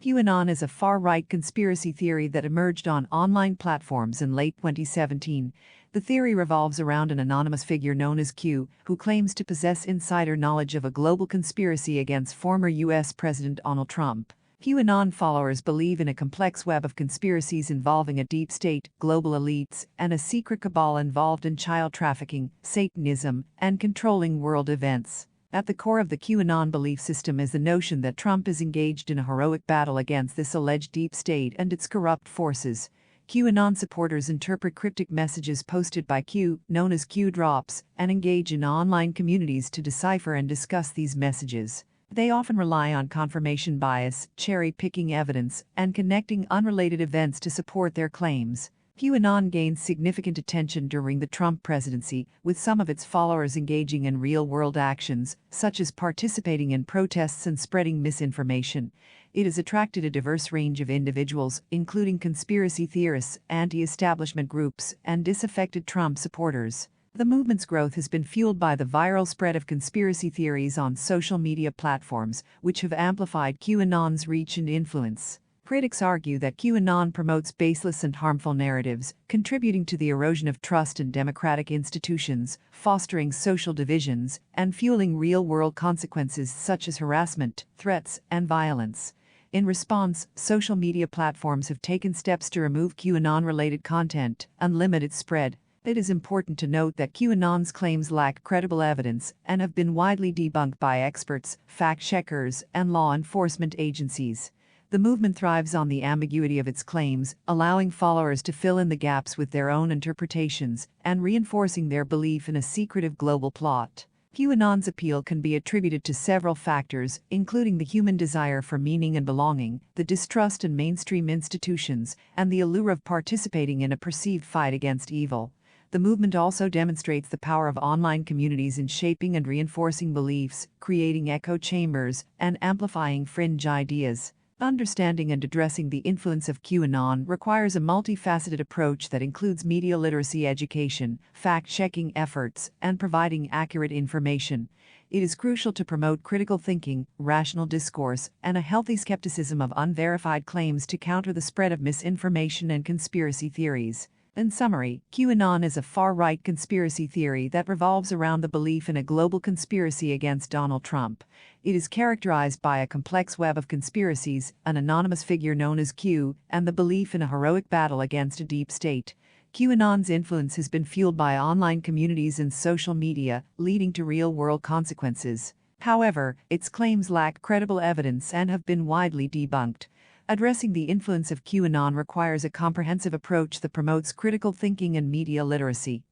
QAnon is a far-right conspiracy theory that emerged on online platforms in late 2017. The theory revolves around an anonymous figure known as Q, who claims to possess insider knowledge of a global conspiracy against former U.S. President Donald Trump. QAnon followers believe in a complex web of conspiracies involving a deep state, global elites, and a secret cabal involved in child trafficking, Satanism, and controlling world events. At the core of the QAnon belief system is the notion that Trump is engaged in a heroic battle against this alleged deep state and its corrupt forces. QAnon supporters interpret cryptic messages posted by Q, known as Q drops, and engage in online communities to decipher and discuss these messages. They often rely on confirmation bias, cherry-picking evidence, and connecting unrelated events to support their claims. QAnon gained significant attention during the Trump presidency, with some of its followers engaging in real-world actions, such as participating in protests and spreading misinformation. It has attracted a diverse range of individuals, including conspiracy theorists, anti-establishment groups, and disaffected Trump supporters. The movement's growth has been fueled by the viral spread of conspiracy theories on social media platforms, which have amplified QAnon's reach and influence. Critics argue that QAnon promotes baseless and harmful narratives, contributing to the erosion of trust in democratic institutions, fostering social divisions, and fueling real-world consequences such as harassment, threats, and violence. In response, social media platforms have taken steps to remove QAnon-related content and limit its spread. It is important to note that QAnon's claims lack credible evidence and have been widely debunked by experts, fact-checkers, and law enforcement agencies. The movement thrives on the ambiguity of its claims, allowing followers to fill in the gaps with their own interpretations and reinforcing their belief in a secretive global plot. QAnon's appeal can be attributed to several factors, including the human desire for meaning and belonging, the distrust in mainstream institutions, and the allure of participating in a perceived fight against evil. The movement also demonstrates the power of online communities in shaping and reinforcing beliefs, creating echo chambers, and amplifying fringe ideas. Understanding and addressing the influence of QAnon requires a multifaceted approach that includes media literacy education, fact-checking efforts, and providing accurate information. It is crucial to promote critical thinking, rational discourse, and a healthy skepticism of unverified claims to counter the spread of misinformation and conspiracy theories. In summary, QAnon is a far-right conspiracy theory that revolves around the belief in a global conspiracy against Donald Trump. It is characterized by a complex web of conspiracies, an anonymous figure known as Q, and the belief in a heroic battle against a deep state. QAnon's influence has been fueled by online communities and social media, leading to real-world consequences. However, its claims lack credible evidence and have been widely debunked. Addressing the influence of QAnon requires a comprehensive approach that promotes critical thinking and media literacy.